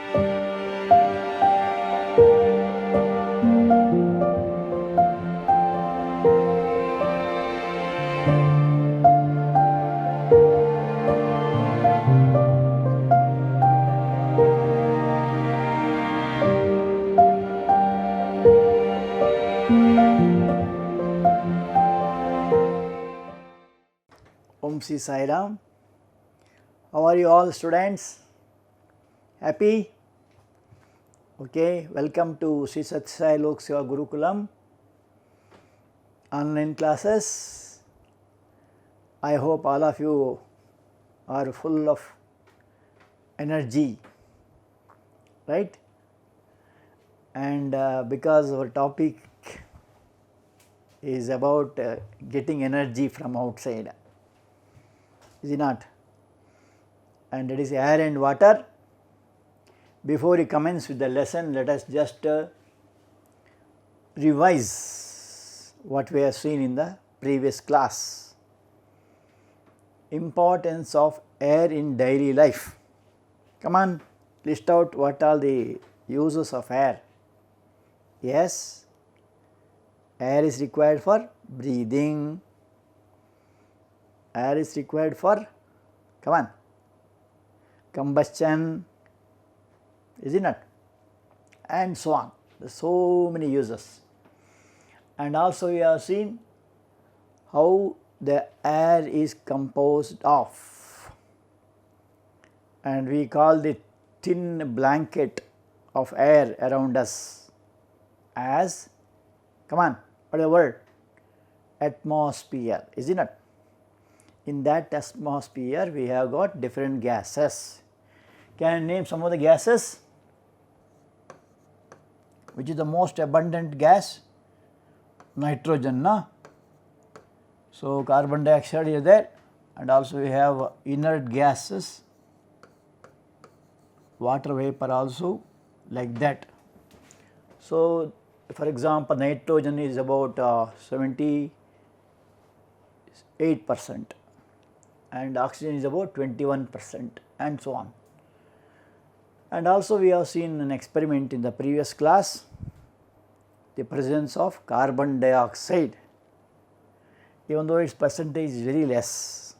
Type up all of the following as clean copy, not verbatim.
Om Shri Sai Ram. How are you all students? Happy? Okay, welcome to Sri Sathya Sai Lok Seva Gurukulam online classes. I hope all of you are full of energy, right? And because our topic is about getting energy from outside, is it not? And it is air and water. Before we commence with the lesson, let us just revise what we have seen in the previous class. Importance of air in daily life. Come on, list out what are the uses of air. Yes, air is required for breathing, air is required for, come on, combustion, is it not? And so on. There are so many uses. And also we have seen how the air is composed of, and we call the thin blanket of air around us as, come on, what is the word? Atmosphere, is it not? In that atmosphere we have got different gases. Can you name some of the gases? Which is the most abundant gas? Nitrogen, na? So, carbon dioxide is there, and also we have inert gases, water vapor also, like that. So, for example, nitrogen is about 78% and oxygen is about 21% and so on. And also we have seen an experiment in the previous class, the presence of carbon dioxide, even though its percentage is very less,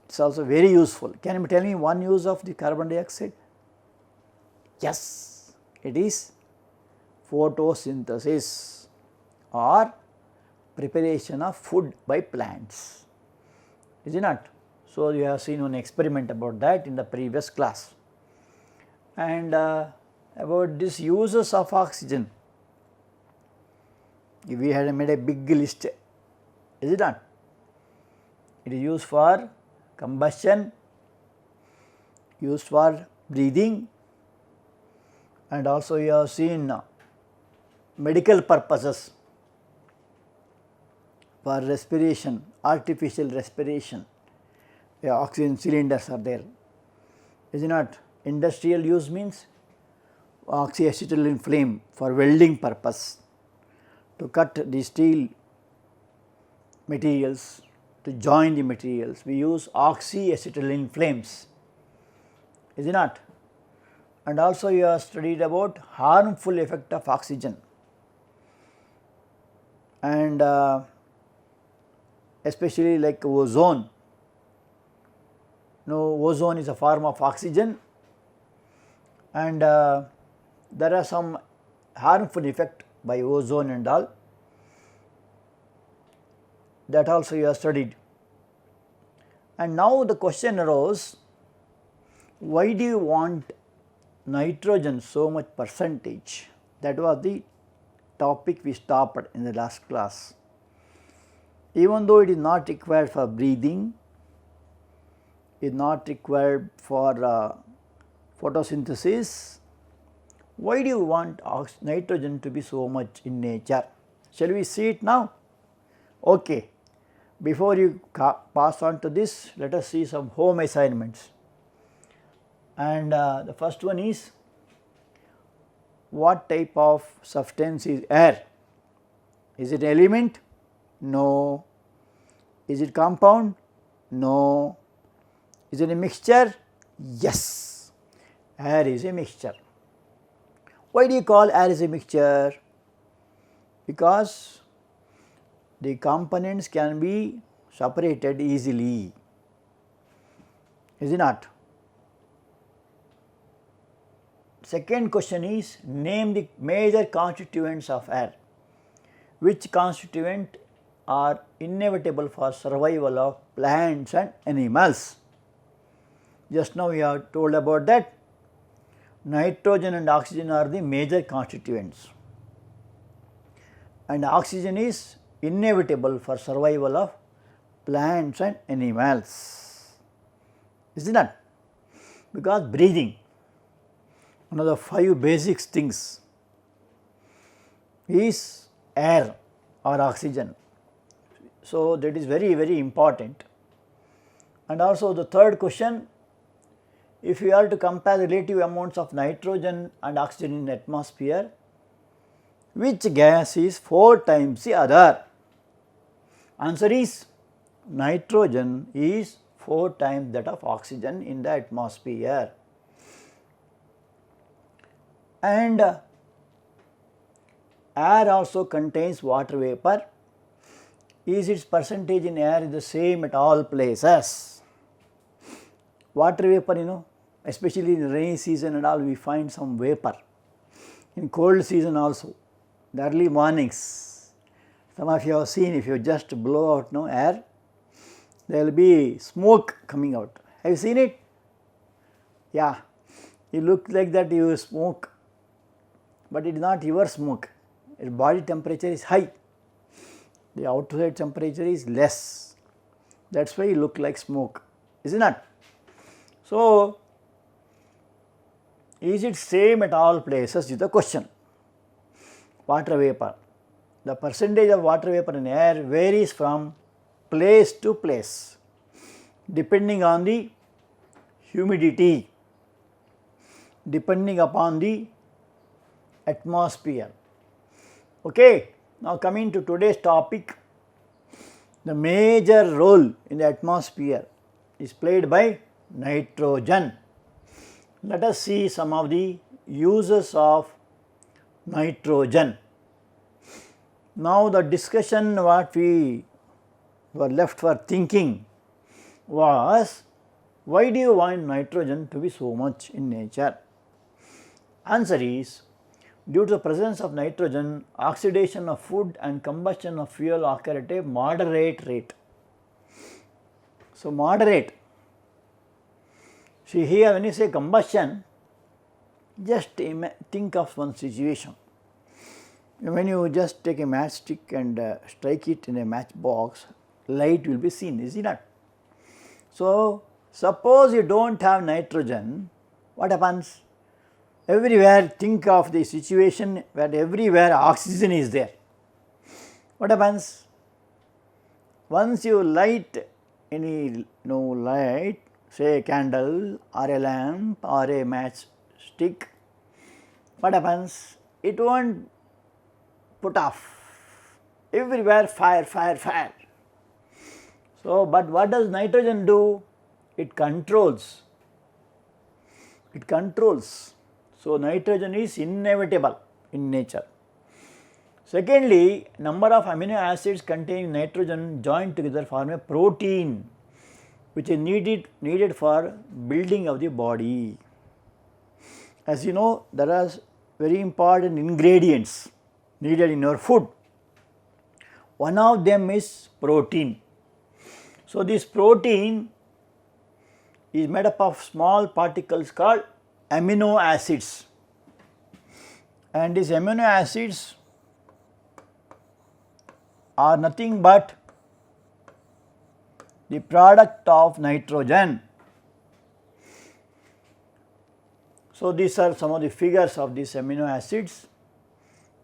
it is also very useful. Can you tell me one use of the carbon dioxide? Yes, it is photosynthesis or preparation of food by plants, is it not? So, you have seen one experiment about that in the previous class. And about this uses of oxygen, we had made a big list, is it not? It is used for combustion, used for breathing, and also you have seen medical purposes, for respiration, artificial respiration, oxygen cylinders are there, is it not? Industrial use means oxyacetylene flame for welding purpose, to cut the steel materials, to join the materials, we use oxyacetylene flames, is it not? And also you have studied about harmful effect of oxygen, and especially like ozone. No, ozone is a form of oxygen, and there are some harmful effect by ozone and all, that also you have studied. And now the question arose, why do you want nitrogen so much percentage? That was the topic we stopped in the last class. Even though it is not required for breathing, is not required for photosynthesis, why do you want nitrogen to be so much in nature? Shall we see it now? Okay. Before you pass on to this, let us see some home assignments. And the first one is, what type of substance is air? Is it element? No. Is it compound? No. Is it a mixture? Yes. air is a mixture. Why do you call air is a mixture? Because the components can be separated easily, is it not? Second question is, name the major constituents of air. Which constituent are inevitable for survival of plants and animals? Just now we have told about that. Nitrogen and oxygen are the major constituents, and oxygen is inevitable for survival of plants and animals, is it not? Because breathing, one of the 5 basic things is air or oxygen. So, that is very, very important. And also the third question, if you are to compare the relative amounts of nitrogen and oxygen in atmosphere, which gas is 4 times the other? Answer is nitrogen is 4 times that of oxygen in the atmosphere. And air also contains water vapor. Is its percentage in air the same at all places? Water vapor, especially in rainy season and all, we find some vapor. In cold season also, the early mornings, some of you have seen, if you just blow out air, there will be smoke coming out. Have you seen it? Yeah, you look like that you smoke, but it is not your smoke. Your body temperature is high, the outside temperature is less, that is why you look like smoke, is it not? So, is it same at all places is the question. Water vapor, the percentage of water vapor in air varies from place to place depending on the humidity, depending upon the atmosphere. Okay. Now, coming to today's topic, the major role in the atmosphere is played by nitrogen. Let us see some of the uses of nitrogen. Now, the discussion what we were left for thinking was, why do you want nitrogen to be so much in nature? Answer is, due to the presence of nitrogen, oxidation of food and combustion of fuel occur at a moderate rate. So, moderate. See here, when you say combustion, just think of one situation. When you just take a matchstick and strike it in a matchbox, light will be seen, is it not? So, suppose you do not have nitrogen, what happens? Everywhere, think of the situation where everywhere oxygen is there. What happens? Once you light any light, say a candle or a lamp or a matchstick, what happens? It will not put off. Everywhere fire, fire, fire. So, but what does nitrogen do? It controls. It controls. So, nitrogen is inevitable in nature. Secondly, number of amino acids containing nitrogen joined together form a protein which is needed for building of the body. As you know, there are very important ingredients needed in your food. One of them is protein. So, this protein is made up of small particles called amino acids, and these amino acids are nothing but the product of nitrogen. So, these are some of the figures of these amino acids,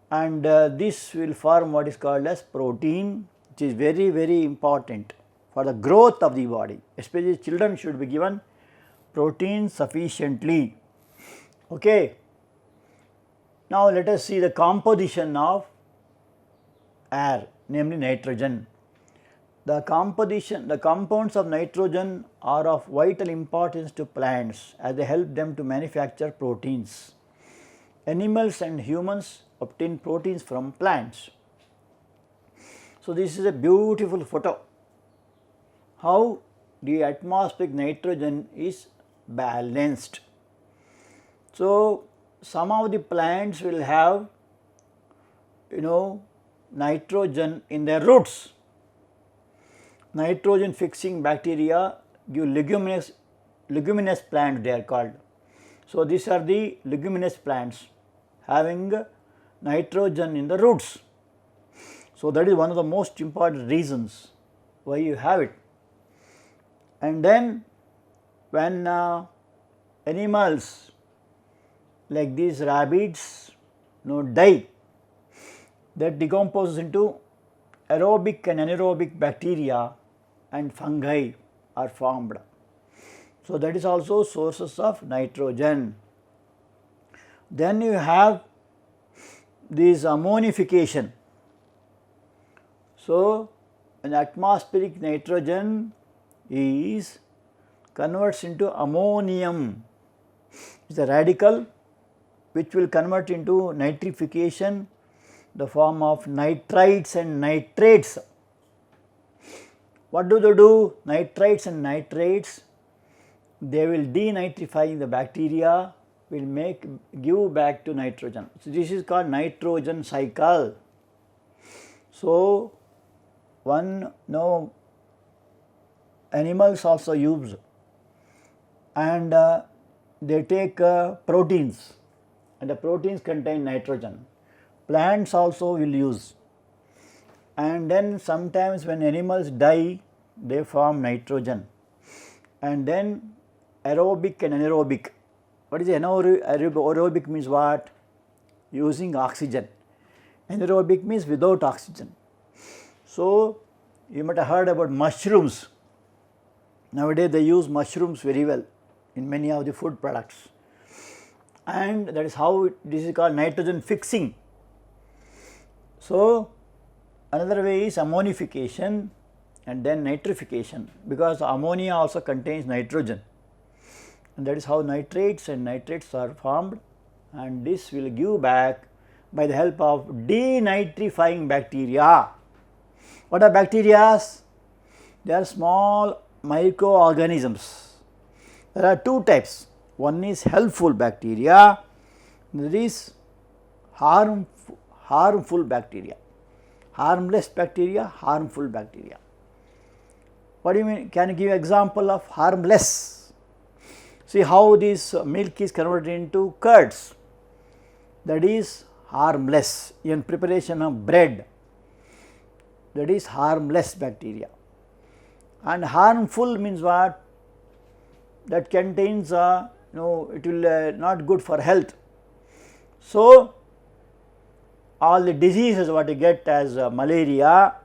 and this will form what is called as protein, which is very, very important for the growth of the body. Especially children should be given protein sufficiently. Okay. Now, let us see the composition of air, namely nitrogen. the compounds of nitrogen are of vital importance to plants as they help them to manufacture proteins. Animals and humans obtain proteins from plants. So, this is a beautiful photo, how the atmospheric nitrogen is balanced. So, some of the plants will have nitrogen in their roots. Nitrogen fixing bacteria give leguminous plants, they are called. So, these are the leguminous plants having nitrogen in the roots. So, that is one of the most important reasons why you have it. And then when animals like these rabbits die, that decomposes into aerobic and anaerobic bacteria and fungi are formed. So, that is also sources of nitrogen. Then you have this ammonification. So, an atmospheric nitrogen is converts into ammonium. It is a radical which will convert into nitrification, the form of nitrites and nitrates. What do they do? Nitrites and nitrates, they will denitrify the bacteria, will give back to nitrogen. So, this is called nitrogen cycle. So, animals also use, and they take proteins, and the proteins contain nitrogen. Plants also will use, and then sometimes when animals die, they form nitrogen. And then aerobic and anaerobic. What is aerobic means what? Using oxygen. Anaerobic means without oxygen. So, you might have heard about mushrooms. Nowadays they use mushrooms very well in many of the food products, and that is how this is called nitrogen fixing. So, another way is ammonification and then nitrification, because ammonia also contains nitrogen, and that is how nitrates and nitrates are formed, and this will give back by the help of denitrifying bacteria. What are bacteria? They are small microorganisms. There are two types. One is helpful bacteria, there is harmful bacteria. Harmless bacteria, harmful bacteria. What do you mean? Can you give example of harmless? See how this milk is converted into curds, that is harmless. In preparation of bread, that is harmless bacteria. And harmful means what? That contains it will not good for health. So, all the diseases what you get as malaria,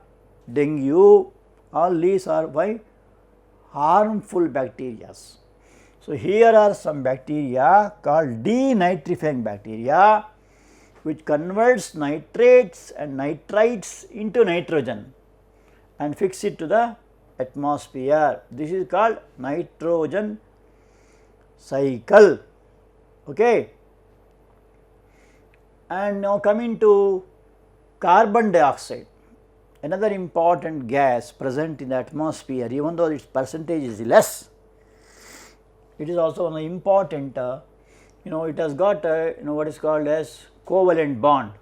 dengue, all these are by harmful bacteria. So, here are some bacteria called denitrifying bacteria, which converts nitrates and nitrites into nitrogen and fix it to the atmosphere. This is called nitrogen cycle. Okay. And now coming to carbon dioxide, another important gas present in the atmosphere, even though its percentage is less, it is also an important, it has got what is called as covalent bond.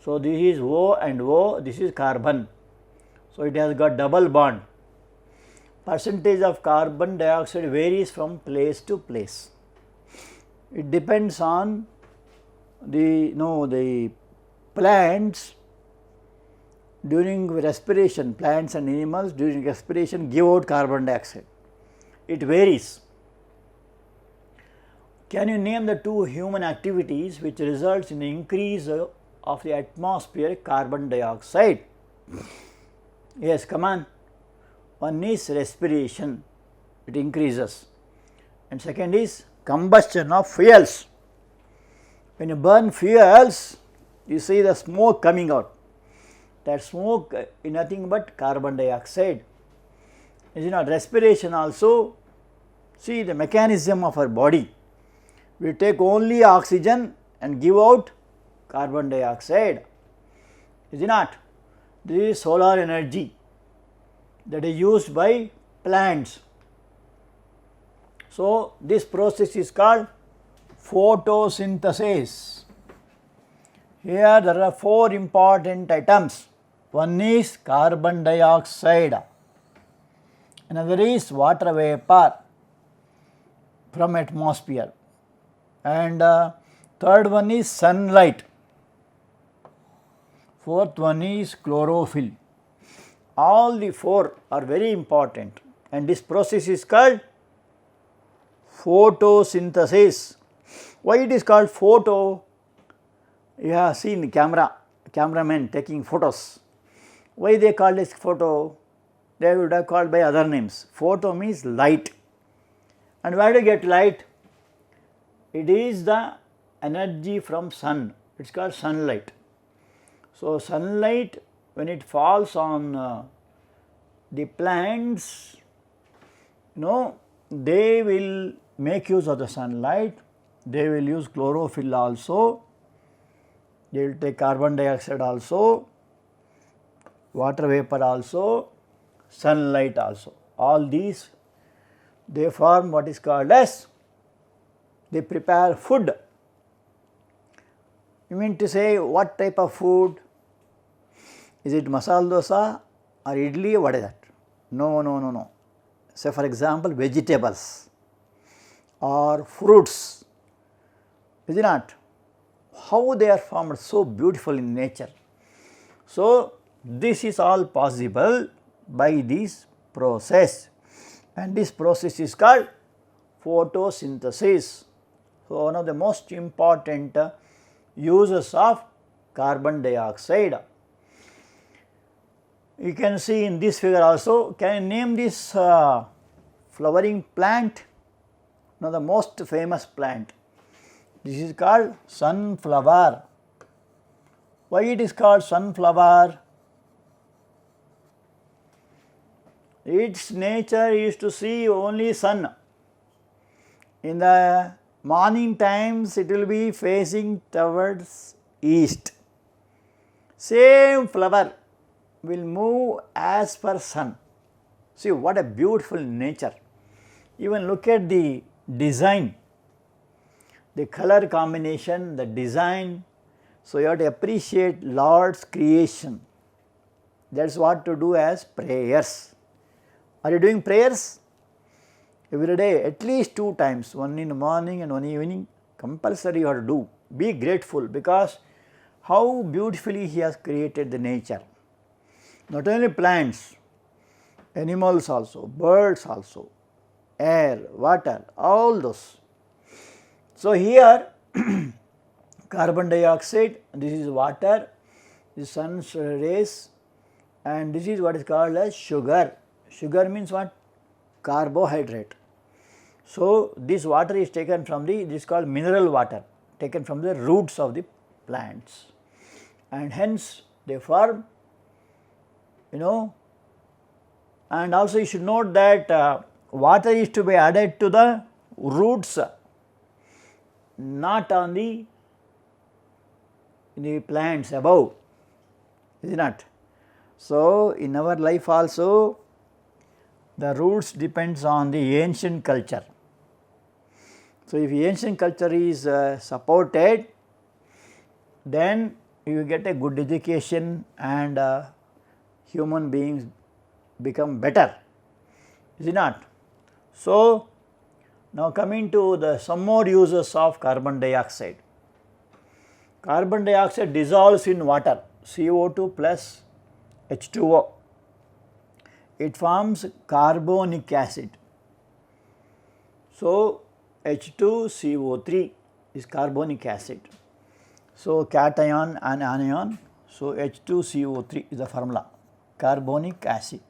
So, this is O and O, this is carbon. So, it has got double bond. Percentage of carbon dioxide varies from place to place. It depends on the plants during respiration, plants and animals during respiration give out carbon dioxide. It varies. Can you name the two human activities which results in the increase of the atmospheric carbon dioxide? Yes, come on. One is respiration, it increases, and second is combustion of fuels. When you burn fuels, you see the smoke coming out. That smoke is nothing but carbon dioxide. Is it not? Respiration also, see the mechanism of our body. We take only oxygen and give out carbon dioxide. Is it not? This is solar energy that is used by plants. So, this process is called photosynthesis. Here there are 4 important items. One is carbon dioxide, another is water vapor from atmosphere, and third one is sunlight, fourth one is chlorophyll. All the 4 are very important, and this process is called photosynthesis. Why it is called photo? You have seen cameramen taking photos. Why they call this photo? They would have called by other names. Photo means light. And where do you get light? It is the energy from sun. It is called sunlight. So, sunlight when it falls on the plants, they will make use of the sunlight. They will use chlorophyll also. They will take carbon dioxide also, water vapor also, sunlight also. All these they form what is called as, they prepare food. You mean to say what type of food? Is it masala dosa or idli? What is that? No. Say for example vegetables or fruits. Is it not? How they are formed so beautiful in nature. So, this is all possible by this process, and this process is called photosynthesis. So, one of the most important uses of carbon dioxide. You can see in this figure also. Can you name this flowering plant? Now, the most famous plant. This is called sunflower. Why it is called sunflower? Its nature is to see only sun. In the morning times it will be facing towards east. Same flower will move as per sun. See what a beautiful nature. Even look at the design, the color combination, the design. So, you have to appreciate Lord's creation. That is what to do as prayers. Are you doing prayers? Every day at least 2 times, one in the morning and one evening, compulsory you have to do. Be grateful, because how beautifully He has created the nature. Not only plants, animals also, birds also, air, water, all those. So, here carbon dioxide, this is water, this sun's rays, and this is what is called as sugar. Sugar means what? Carbohydrate. So, this water is taken from this is called mineral water, taken from the roots of the plants, and hence they form, and also you should note that water is to be added to the roots, not on the plants above, is it not? So, in our life also the roots depends on the ancient culture. So, if ancient culture is supported, then you get a good education and human beings become better, is it not? So, now coming to some more uses of carbon dioxide. Carbon dioxide dissolves in water, CO2 plus H2O. It forms carbonic acid. So, H2CO3 is carbonic acid. So, cation and anion. So, H2CO3 is the formula, carbonic acid.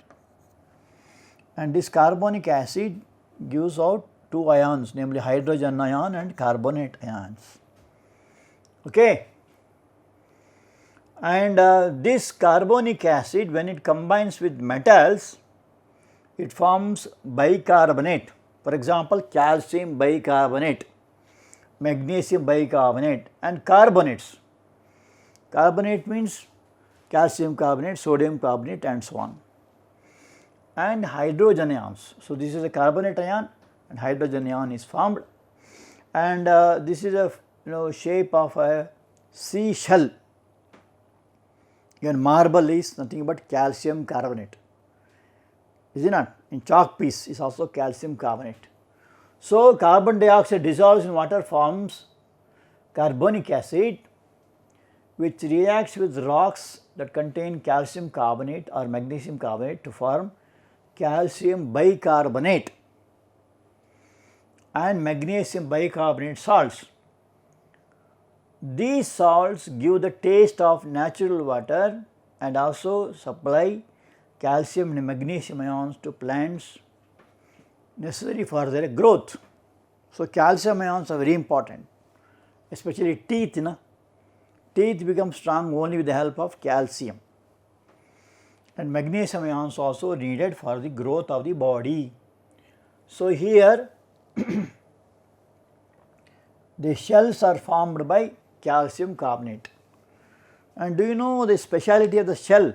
And this carbonic acid gives out 2 ions, namely hydrogen ion and carbonate ions. Okay. And this carbonic acid, when it combines with metals, it forms bicarbonate. For example, calcium bicarbonate, magnesium bicarbonate and carbonates. Carbonate means calcium carbonate, sodium carbonate and so on. And hydrogen ions. So, this is a carbonate ion and hydrogen ion is formed, and this is a shape of a seashell. Again, marble is nothing but calcium carbonate, is it not? In chalk piece is also calcium carbonate. So, carbon dioxide dissolves in water forms carbonic acid, which reacts with rocks that contain calcium carbonate or magnesium carbonate to form calcium bicarbonate and magnesium bicarbonate salts. These salts give the taste of natural water and also supply calcium and magnesium ions to plants necessary for their growth. So, calcium ions are very important, especially teeth. Teeth become strong only with the help of calcium, and magnesium ions also needed for the growth of the body. So, here the shells are formed by calcium carbonate. And do you know the speciality of the shell?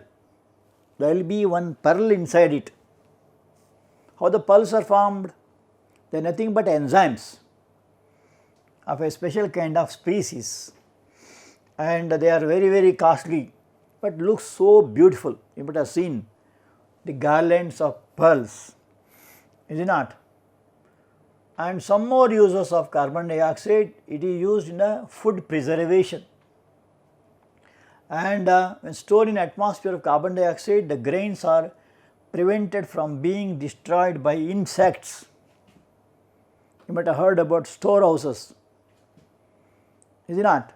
There will be one pearl inside it. How the pearls are formed? They are nothing but enzymes of a special kind of species, and they are very costly, but look so beautiful. You might have seen the garlands of pearls, is it not? And some more uses of carbon dioxide, it is used in a food preservation, and when stored in atmosphere of carbon dioxide, the grains are prevented from being destroyed by insects. You might have heard about storehouses, is it not?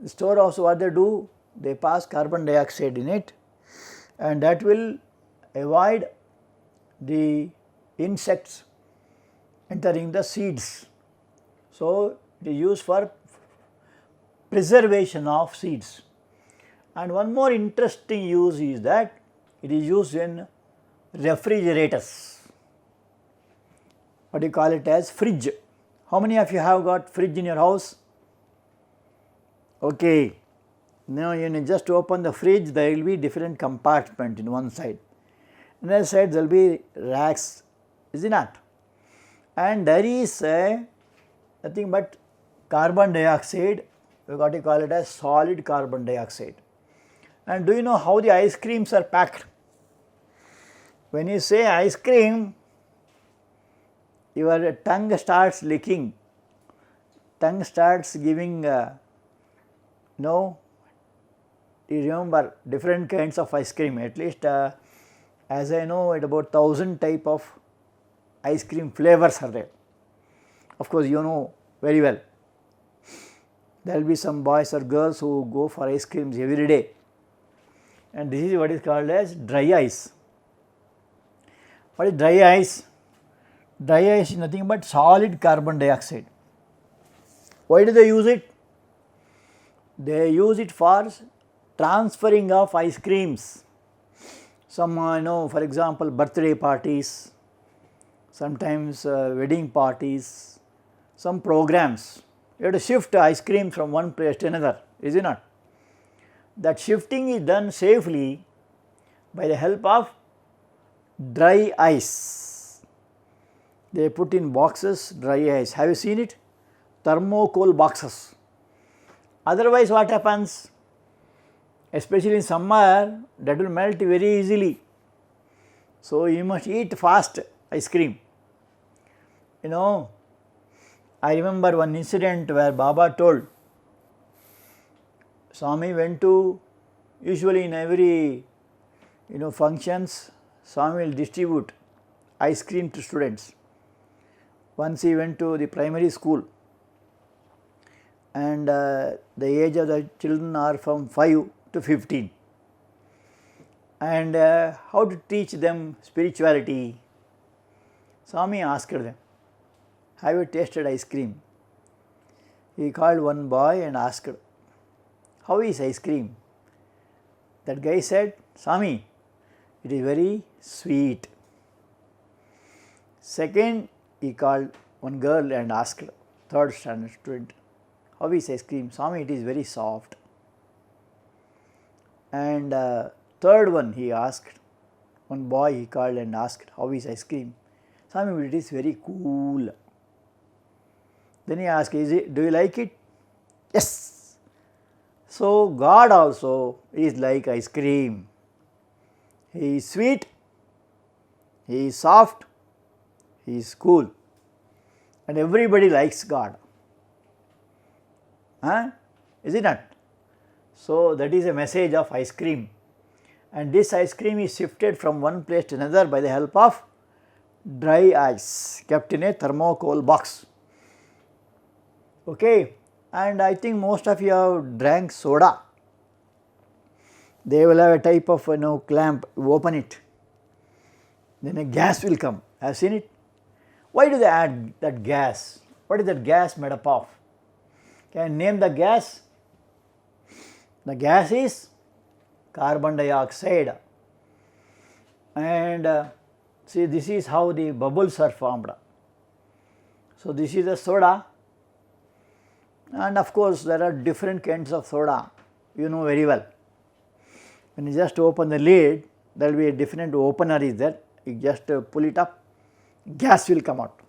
The storehouse, what they do, they pass carbon dioxide in it, and that will avoid the insects entering the seeds. So, it is used for preservation of seeds. And one more interesting use is that it is used in refrigerators. What do you call it as? Fridge. How many of you have got fridge in your house? Okay. Now, you just open the fridge, there will be different compartment in one side. On the other side, there will be racks, is it not? And there is nothing but carbon dioxide, we got to call it as solid carbon dioxide. And do you know how the ice creams are packed? When you say ice cream, your tongue starts licking, tongue starts giving you remember different kinds of ice cream, at least as I know at about 1000 type of ice cream flavors are there. Of course, you know very well. There will be some boys or girls who go for ice creams every day, and this is what is called as dry ice. What is dry ice? Dry ice is nothing but solid carbon dioxide. Why do they use it? They use it for transferring of ice creams. Some for example, birthday parties, sometimes wedding parties, some programs. You have to shift ice cream from one place to another, is it not? That shifting is done safely by the help of dry ice. They put in boxes dry ice. Have you seen it? Thermocol boxes. Otherwise, what happens? Especially in summer, that will melt very easily. So, you must eat fast ice cream. I remember one incident where Baba told, Swami went to, usually in every functions, Swami will distribute ice cream to students. Once he went to the primary school, and the age of the children are from 5 to 15, and how to teach them spirituality. Swami asked them, have you tasted ice cream? He called one boy and asked, how is ice cream? That guy said, Swami, it is very sweet. Second, he called one girl and asked, third standard student, how is ice cream? Swami, it is very soft. And third one he asked, one boy he called and asked, how is ice cream? Swami, it is very cool. Then he asked, do you like it? Yes. So God also is like ice cream. He is sweet, he is soft, he is cool, and everybody likes God. Is it not? So that is a message of ice cream, and this ice cream is shifted from one place to another by the help of dry ice kept in a thermocol box. Okay, and I think most of you have drank soda. They will have a type of clamp, you open it, then a gas will come. Have seen it? Why do they add that gas? What is that gas made up of? Can you name the gas? The gas is carbon dioxide, and see, this is how the bubbles are formed. So this is a soda, and of course there are different kinds of soda, you know very well. When you just open the lid, there will be a different opener is there, you just pull it up, gas will come out.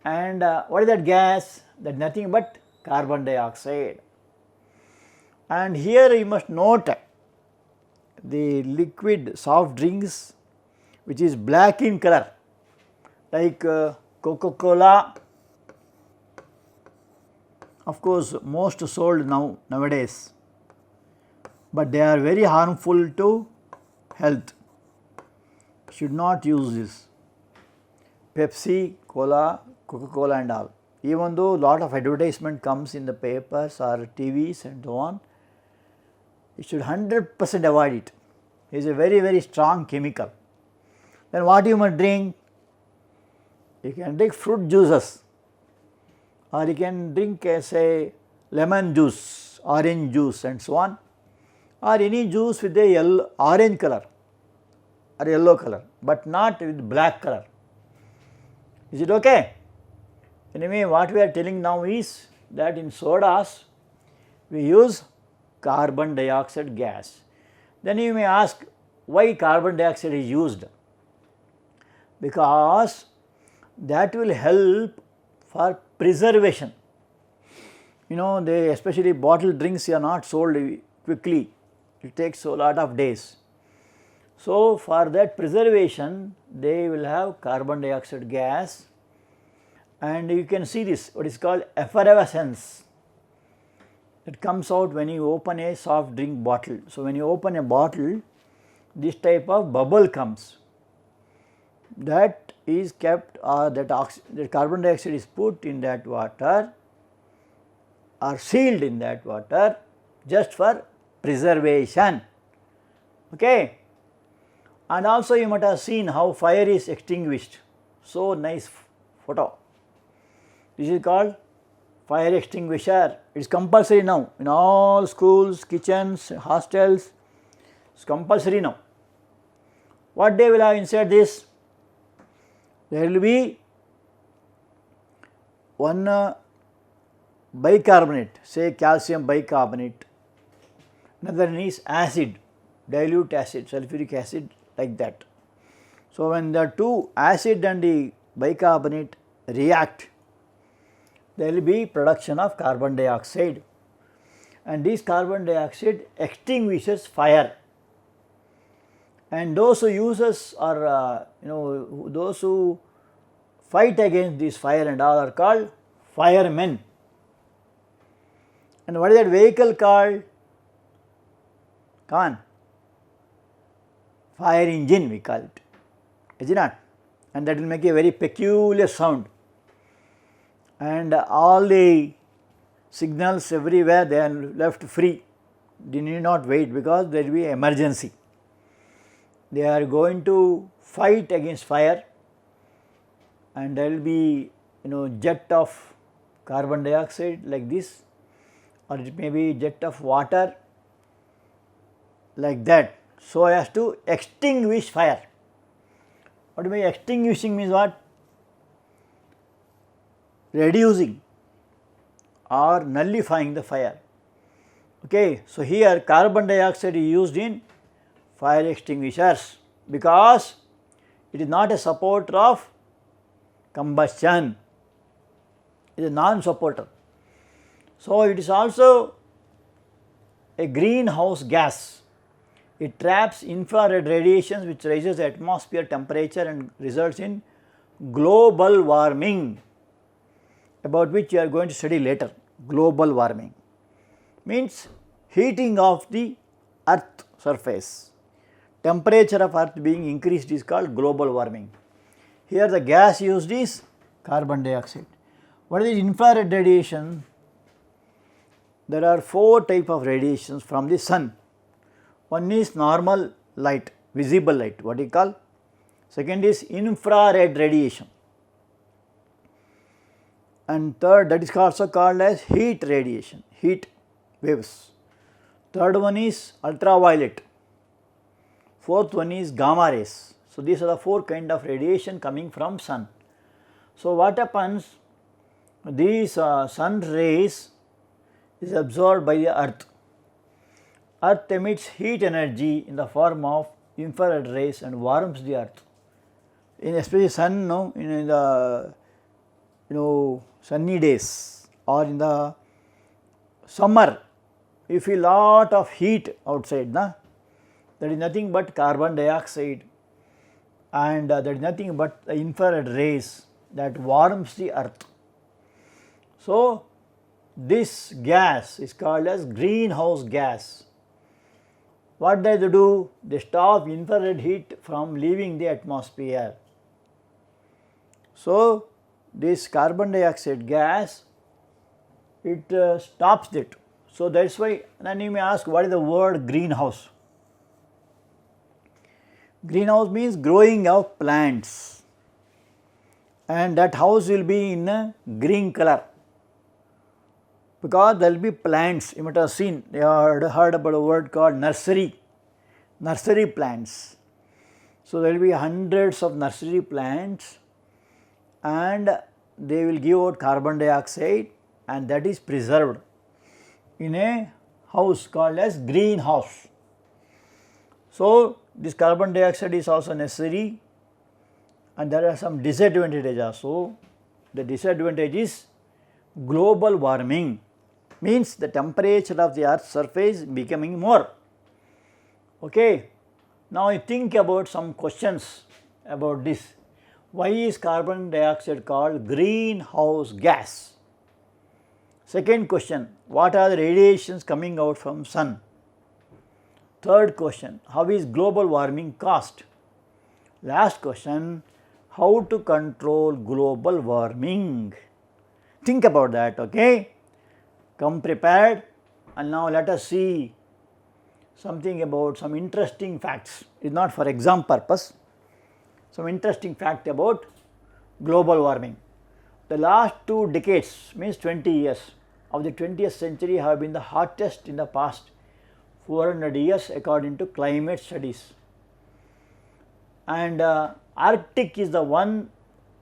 And what is that gas? That is nothing but carbon dioxide. And here you must note the liquid soft drinks which is black in color, like Coca-Cola, of course most sold nowadays, but they are very harmful to health, should not use this. Pepsi, Cola, Coca-Cola and all, even though lot of advertisement comes in the papers or TVs and so on, you should 100% avoid it. It is a very strong chemical. Then what you must drink? You can drink fruit juices, or you can drink say lemon juice, orange juice and so on, or any juice with a orange color or yellow color, but not with black color. Is it okay? Anyway, what we are telling now is that in sodas we use carbon dioxide gas. Then you may ask, why carbon dioxide is used? Because that will help for preservation. You know, they especially bottled drinks are not sold quickly, it takes a lot of days. So for that preservation they will have carbon dioxide gas, and you can see this, what is called effervescence. It comes out when you open a soft drink bottle. So when you open a bottle, this type of bubble comes, that is kept, or that carbon dioxide is put in that water or sealed in that water just for preservation. Okay. And also you might have seen how fire is extinguished. So nice photo. This is called fire extinguisher. It is compulsory now in all schools, kitchens, hostels. It is compulsory now. What they will have inside this? There will be one bicarbonate, say calcium bicarbonate, another is acid, dilute acid, sulfuric acid, like that. So when the two acid and the bicarbonate react, there will be production of carbon dioxide, and this carbon dioxide extinguishes fire. And those who uses or those who fight against this fire and all are called firemen. And what is that vehicle called? Come on, fire engine we call it, is it not? And that will make a very peculiar sound, and all the signals everywhere they are left free, they need not wait, because there will be emergency. They are going to fight against fire, and there will be jet of carbon dioxide like this, or it may be jet of water, like that, so as to extinguish fire. What do you mean extinguishing means what? Reducing or nullifying the fire. Okay. So, here carbon dioxide is used in fire extinguishers because it is not a supporter of combustion, it is a non-supporter. So, it is also a greenhouse gas. It traps infrared radiations which raises the atmosphere temperature and results in global warming, about which you are going to study later. Global warming means heating of the earth surface. Temperature of earth being increased is called global warming. Here the gas used is carbon dioxide. What is infrared radiation? There are 4 types of radiations from the sun. One is normal light, visible light, what you call. Second is infrared radiation. And third, that is also called as heat radiation, heat waves. Third one is ultraviolet. Fourth one is gamma rays. So, these are the 4 kind of radiation coming from sun. So, what happens? These sun rays is absorbed by the earth. Earth emits heat energy in the form of infrared rays and warms the earth. In especially sun, no, in the sunny days or in the summer, you feel lot of heat outside, na? That is nothing but carbon dioxide, and that is nothing but the infrared rays that warms the earth. So, this gas is called as greenhouse gas. What they do? They stop infrared heat from leaving the atmosphere. So, this carbon dioxide gas, it stops it. So, that is why, then you may ask, what is the word greenhouse? Greenhouse means growing of plants, and that house will be in a green color because there will be plants. You might have seen, you have heard about a word called nursery plants. So, there will be hundreds of nursery plants and they will give out carbon dioxide, and that is preserved in a house called as greenhouse. So, this carbon dioxide is also necessary, and there are some disadvantages also. The disadvantage is global warming, means the temperature of the earth's surface becoming more. Okay. Now, you think about some questions about this. Why is carbon dioxide called greenhouse gas? Second question, what are the radiations coming out from sun? Third question, how is global warming caused? Last question, how to control global warming? Think about that, okay? Come prepared, and now let us see something about some interesting facts. It is not for exam purpose. Some interesting fact about global warming. The last 2 decades, means 20 years of the 20th century have been the hottest in the past 400 years according to climate studies. And Arctic is the one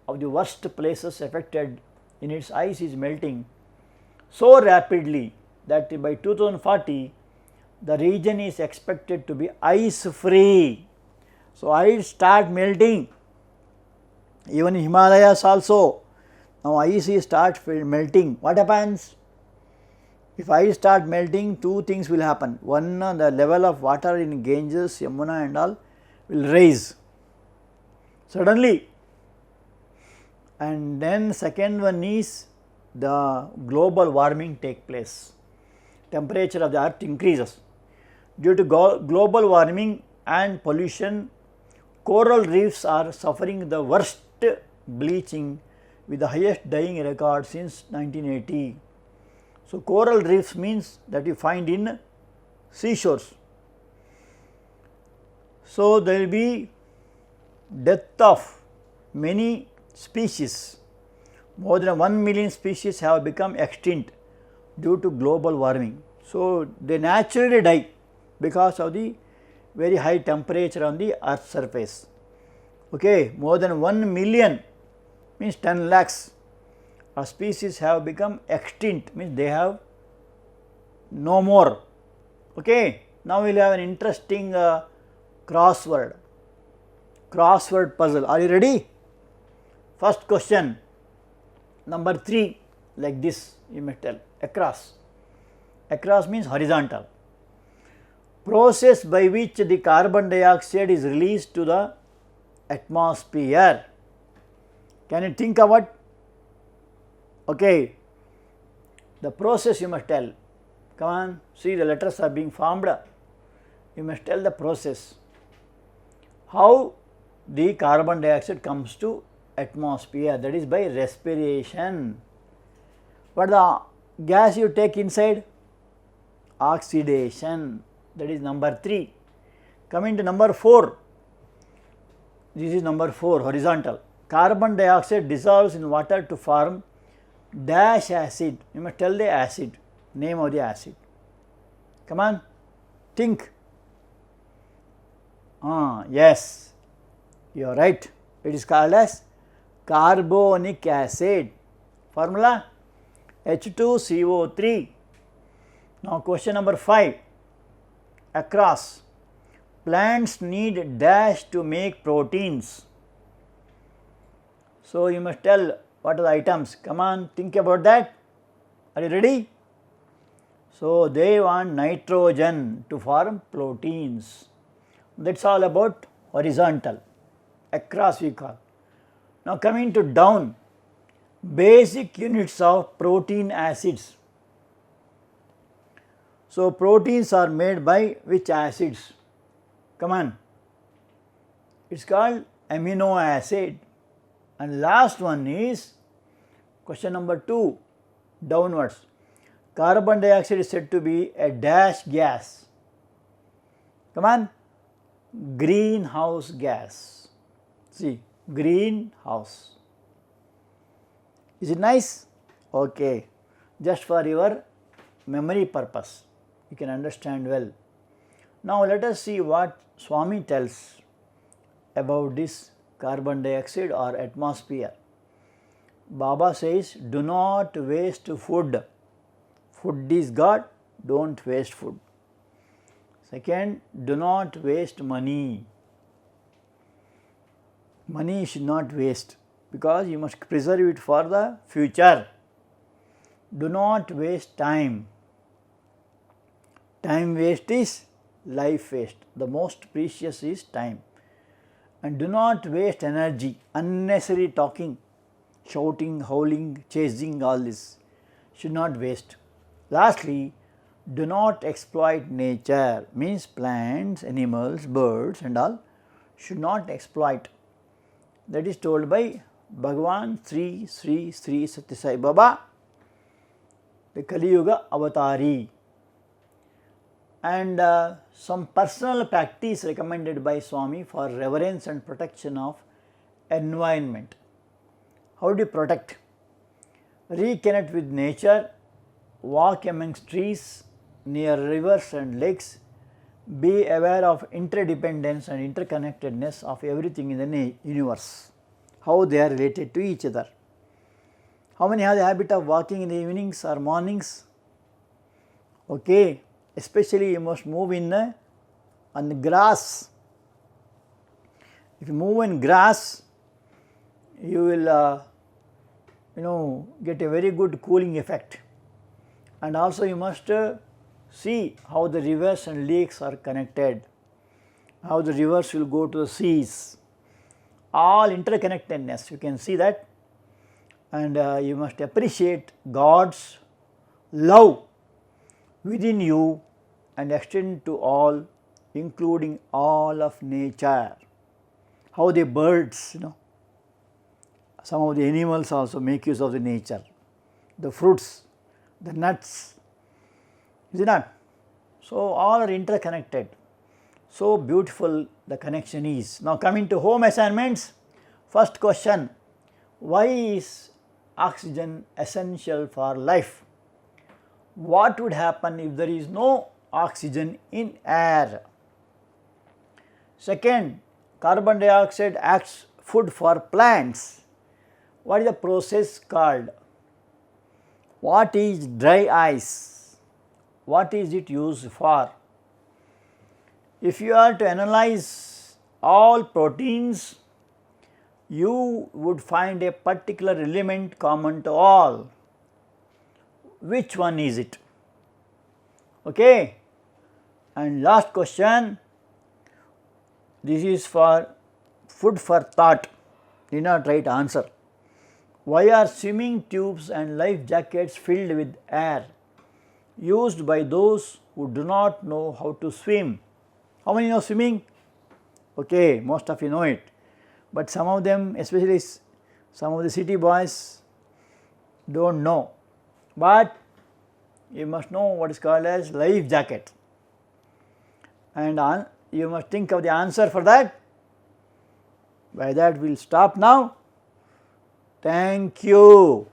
of the worst places affected, in its ice is melting so rapidly that by 2040 the region is expected to be ice free. So, ice start melting, even in Himalayas also. Now, ice start melting. What happens? If ice start melting, 2 things will happen. One, the level of water in Ganges, Yamuna and all will rise suddenly, and then second one is the global warming take place. Temperature of the earth increases. Due to global warming and pollution, coral reefs are suffering the worst bleaching with the highest dying record since 1980. So, coral reefs means that you find in seashores. So, there will be death of many species. More than 1 million species have become extinct due to global warming. So, they naturally die because of the very high temperature on the earth surface. Okay, more than 1 million means 10 lakhs of species have become extinct, means they have no more. Okay, now we will have an interesting crossword puzzle. Are you ready? First question, number 3, like this you may tell, across. Across means horizontal. Process by which the carbon dioxide is released to the atmosphere. Can you think of what? Okay, the process you must tell. Come on, see the letters are being formed. You must tell the process. How the carbon dioxide comes to atmosphere, that is by respiration. What the gas you take inside? Oxidation, that is number 3. Coming to number 4, this is number 4, horizontal. Carbon dioxide dissolves in water to form dash acid. You must tell the acid, name of the acid. Come on, think. Yes, you are right. It is called as carbonic acid. Formula H2CO3. Now question number 5, across. Plants need dash to make proteins. So you must tell what are the items. Come on, think about that. Are you ready? So they want nitrogen to form proteins. That is all about horizontal. Across we call. Now coming to down, basic units of protein acids. So proteins are made by which acids? Come on. It is called amino acid. And last one is question number 2, downwards. Carbon dioxide is said to be a dash gas. Come on, greenhouse gas. See, greenhouse. Is it nice? Okay, just for your memory purpose, you can understand well. Now let us see what Swami tells about this carbon dioxide or atmosphere. Baba says, do not waste food. Food is God, do not waste food. Second, do not waste money. Money should not waste because you must preserve it for the future. Do not waste time. Time waste is life waste. The most precious is time. And do not waste energy, unnecessary talking, shouting, howling, chasing, all this should not waste. Lastly, do not exploit nature, means plants, animals, birds and all should not exploit. That is told by Bhagavan Sri Sathya Sai Baba, the Kali Yuga Avatari. And some personal practice recommended by Swami for reverence and protection of environment. How do you protect? Reconnect with nature, walk amongst trees, near rivers and lakes, be aware of interdependence and interconnectedness of everything in the universe, how they are related to each other. How many have the habit of walking in the evenings or mornings? Okay, especially you must move on the grass. If you move in grass, you will get a very good cooling effect. And also you must see how the rivers and lakes are connected, how the rivers will go to the seas, all interconnectedness, you can see that. And you must appreciate God's love within you and extend to all, including all of nature. How the birds, some of the animals also make use of the nature, the fruits, the nuts, is it not? So all are interconnected. So beautiful the connection is. Now coming to home assignments, first question, why is oxygen essential for life? What would happen if there is no oxygen in air? Second, carbon dioxide acts food for plants. What is the process called? What is dry ice? What is it used for? If you are to analyze all proteins, you would find a particular element common to all. Which one is it? Okay. And last question, this is for food for thought, do not try to answer. Why are swimming tubes and life jackets filled with air used by those who do not know how to swim? How many know swimming? Okay, most of you know it, but some of them, especially some of the city boys, do not know, but you must know what is called as life jacket, and you must think of the answer for that. By that we will stop now. Thank you.